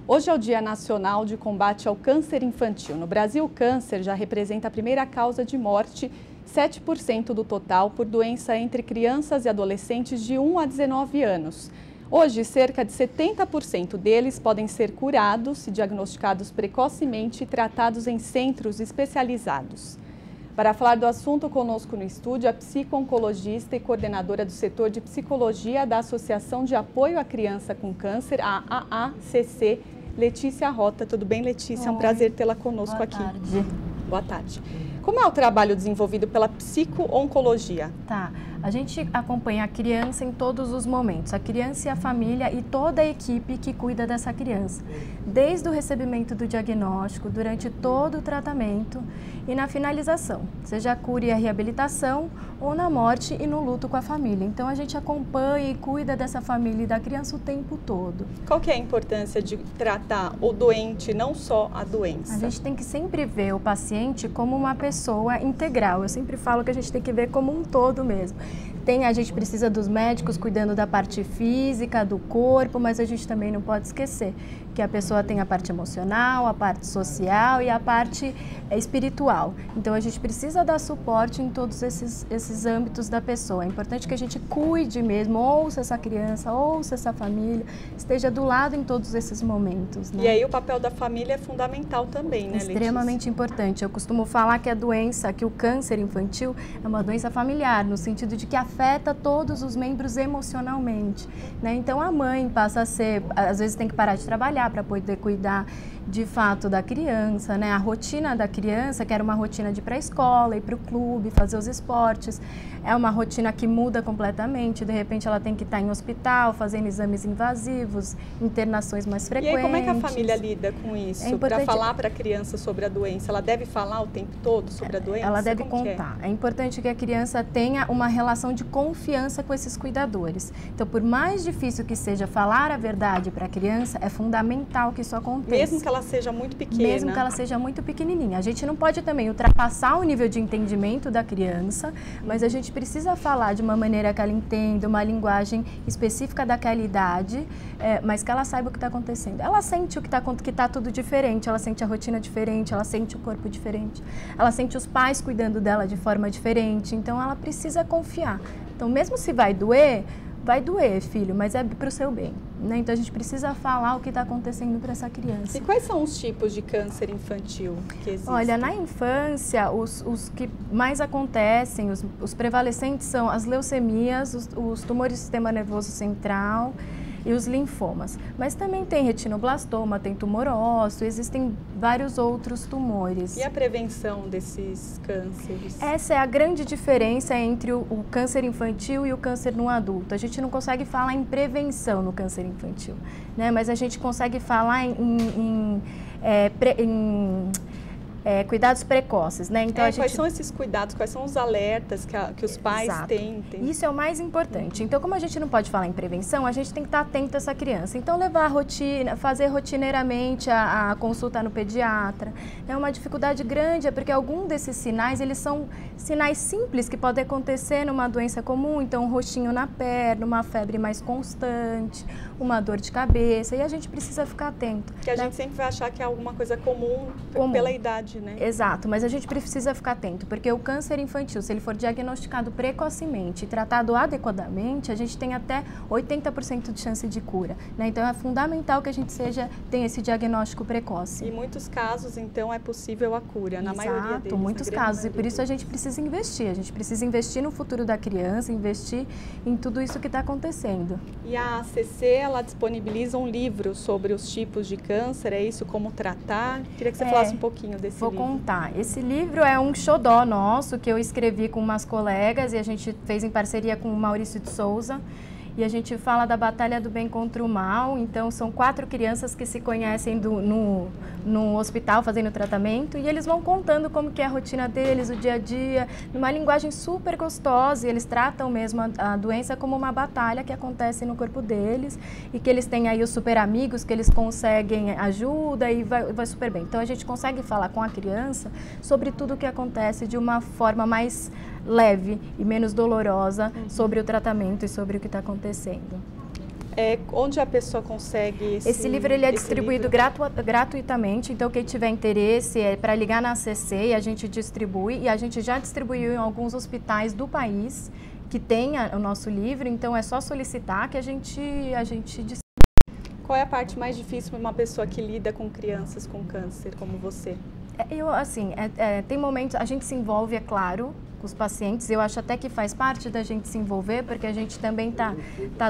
Hoje é o Dia Nacional de Combate ao Câncer Infantil. No Brasil, o câncer já representa a primeira causa de morte, 7% do total, por doença entre crianças e adolescentes de 1 a 19 anos. Hoje, cerca de 70% deles podem ser curados se diagnosticados precocemente e tratados em centros especializados. Para falar do assunto, conosco no estúdio, a psico-oncologista e coordenadora do setor de psicologia da Associação de Apoio à Criança com Câncer, a AACC, Letícia Rota. Tudo bem, Letícia? É um prazer tê-la conosco aqui. Boa tarde. Boa tarde. Como é o trabalho desenvolvido pela psico-oncologia? A gente acompanha a criança em todos os momentos, a criança e a família e toda a equipe que cuida dessa criança, desde o recebimento do diagnóstico, durante todo o tratamento e na finalização, seja a cura e a reabilitação ou na morte e no luto com a família. Então a gente acompanha e cuida dessa família e da criança o tempo todo. Qual que é a importância de tratar o doente, não só a doença? A gente tem que sempre ver o paciente como uma pessoa integral. Eu sempre falo que a gente tem que ver como um todo mesmo. A gente precisa dos médicos cuidando da parte física, do corpo, mas a gente também não pode esquecer que a pessoa tem a parte emocional, a parte social e a parte espiritual. Então a gente precisa dar suporte em todos esses âmbitos da pessoa. É importante que a gente cuide mesmo, ouça essa criança, ouça essa família, esteja do lado em todos esses momentos, né? E aí o papel da família é fundamental também, né, Extremamente importante. Eu costumo falar que que o câncer infantil é uma doença familiar, no sentido de que afeta todos os membros emocionalmente, né? Então a mãe passa a ser, às vezes tem que parar de trabalhar para poder cuidar de fato da criança, né? A rotina da criança, que era uma rotina de ir para a escola, ir para o clube, fazer os esportes, é uma rotina que muda completamente. De repente ela tem que estar em hospital, fazendo exames invasivos, internações mais frequentes. E aí como é que a família lida com isso? Para falar para a criança sobre a doença, ela deve falar o tempo todo sobre a doença? Ela deve contar. É importante que a criança tenha uma relação de confiança com esses cuidadores. Então, por mais difícil que seja falar a verdade para a criança, é fundamental que isso aconteça. Mesmo que ela seja muito pequena. Mesmo que ela seja muito pequenininha. A gente não pode também ultrapassar o nível de entendimento da criança, mas a gente precisa falar de uma maneira que ela entenda, uma linguagem específica daquela idade, mas que ela saiba o que está acontecendo. Ela sente que está tudo diferente, ela sente a rotina diferente, ela sente o corpo diferente, ela sente os pais cuidando dela de forma diferente, então ela precisa confiar. Então, mesmo se vai doer, filho, mas é para o seu bem, né? Então a gente precisa falar o que está acontecendo para essa criança. E quais são os tipos de câncer infantil que existem? Olha, na infância, os que mais acontecem, os prevalecentes são as leucemias, os tumores do sistema nervoso central e os linfomas. Mas também tem retinoblastoma, tem tumor ósseo, existem vários outros tumores. E a prevenção desses cânceres? Essa é a grande diferença entre o câncer infantil e o câncer no adulto. A gente não consegue falar em prevenção no câncer infantil, né? Mas a gente consegue falar em cuidados precoces, né? Então, quais são esses cuidados, quais são os alertas que os pais têm? Isso é o mais importante. Então, como a gente não pode falar em prevenção, a gente tem que estar atento a essa criança. Então, levar a rotina, fazer rotineiramente a consulta no pediatra. É uma dificuldade grande, porque algum desses sinais, eles são sinais simples que podem acontecer numa doença comum. Então, um roxinho na perna, uma febre mais constante, uma dor de cabeça, e a gente precisa ficar atento. Que a gente sempre vai achar que é alguma coisa comum pela idade, né? Exato, mas a gente precisa ficar atento, porque o câncer infantil, se ele for diagnosticado precocemente e tratado adequadamente, a gente tem até 80% de chance de cura, né? Então é fundamental que a gente tenha esse diagnóstico precoce. E em muitos casos, então, é possível a cura, na maioria deles. Muitos casos, e por isso a gente precisa investir no futuro da criança, investir em tudo isso que está acontecendo. E a ACC, ela disponibiliza um livro sobre os tipos de câncer, é isso, como tratar? Queria que você falasse um pouquinho desse livro. Vou contar. Esse livro é um xodó nosso, que eu escrevi com umas colegas e a gente fez em parceria com o Maurício de Souza. E a gente fala da batalha do bem contra o mal. Então, são 4 crianças que se conhecem no hospital fazendo tratamento, e eles vão contando como que é a rotina deles, o dia a dia, numa linguagem super gostosa, e eles tratam mesmo a doença como uma batalha que acontece no corpo deles, e que eles têm aí os super amigos, que eles conseguem ajuda e vai super bem. Então, a gente consegue falar com a criança sobre tudo o que acontece de uma forma mais leve e menos dolorosa sobre o tratamento e sobre o que está acontecendo. Onde a pessoa consegue esse livro ele é distribuído gratuitamente, então quem tiver interesse é para ligar na ACC e a gente distribui, e a gente já distribuiu em alguns hospitais do país que tem o nosso livro, então é só solicitar que a gente distribui. Qual é a parte mais difícil para uma pessoa que lida com crianças com câncer, como você? Tem momentos, a gente se envolve, é claro, com os pacientes. Eu acho até que faz parte da gente se envolver, porque a gente também tá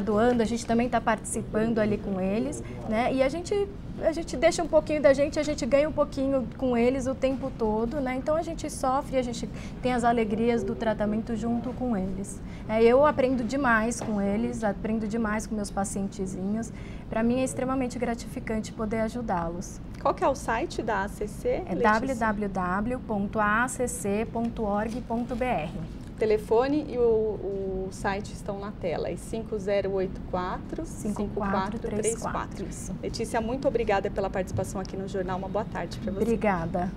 doando, a gente também está participando ali com eles, né? E a gente deixa um pouquinho da gente, a gente ganha um pouquinho com eles o tempo todo, né? Então a gente sofre, a gente tem as alegrias do tratamento junto com eles. Eu aprendo demais com eles, aprendo demais com meus pacientezinhos. Para mim é extremamente gratificante poder ajudá-los. Qual que é o site da ACC? É www.acc.org.br. O telefone e o site estão na tela, é 5084-5434. Isso. Letícia, muito obrigada pela participação aqui no Jornal. Uma boa tarde para você. Obrigada.